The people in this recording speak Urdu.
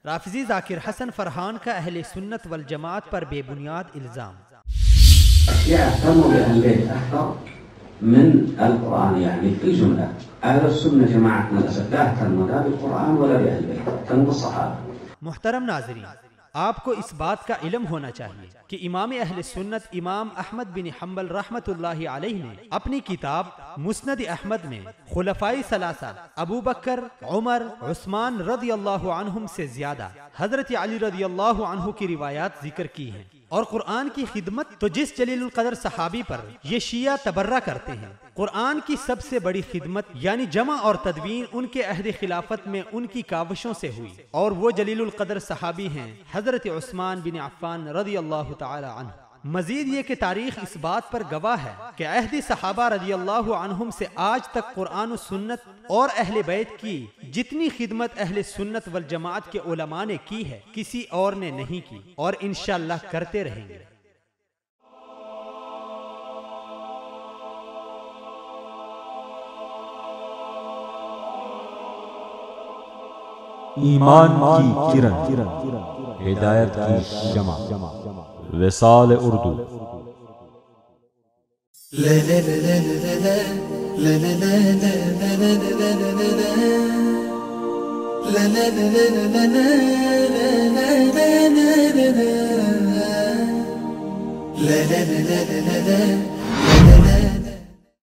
رافضی ذاکر حسن فرحان کا اہل سنت والجماعت پر بے بنیاد الزام۔ يهتموا بأهل البيت أكثر من القرآن، يعني في الجملة أهل السنة جماعتنا للأسف لا اهتموا لا بالقرآن ولا بأهل البيت، اهتموا بالصحابة۔ محترم ناظرین، آپ کو اس بات کا علم ہونا چاہیے کہ امام اہل سنت امام احمد بن حنبل رحمت اللہ علیہ نے اپنی کتاب مسند احمد میں خلفائے ثلاثہ ابو بکر، عمر، عثمان رضی اللہ عنہم سے زیادہ حضرت علی رضی اللہ عنہ کی روایات ذکر کی ہیں، اور قرآن کی خدمت تو جس جلیل القدر صحابی پر یہ شیعہ تبرہ کرتے ہیں، قرآن کی سب سے بڑی خدمت یعنی جمع اور تدوین ان کے عہد خلافت میں ان کی کاوشوں سے ہوئی، اور وہ جلیل القدر صحابی ہیں حضرت عثمان بن عفان رضی اللہ تعالی عنہ۔ مزید یہ کہ تاریخ اس بات پر گواہ ہے کہ عہد صحابہ رضی اللہ عنہم سے آج تک قرآن و سنت اور اہل بیت کی جتنی خدمت اہل سنت والجماعت کے علماء نے کی ہے کسی اور نے نہیں کی، اور انشاءاللہ کرتے رہیں گے۔ ایمان کی کرن، ہدایت کی شمع، وصال اردو۔ لا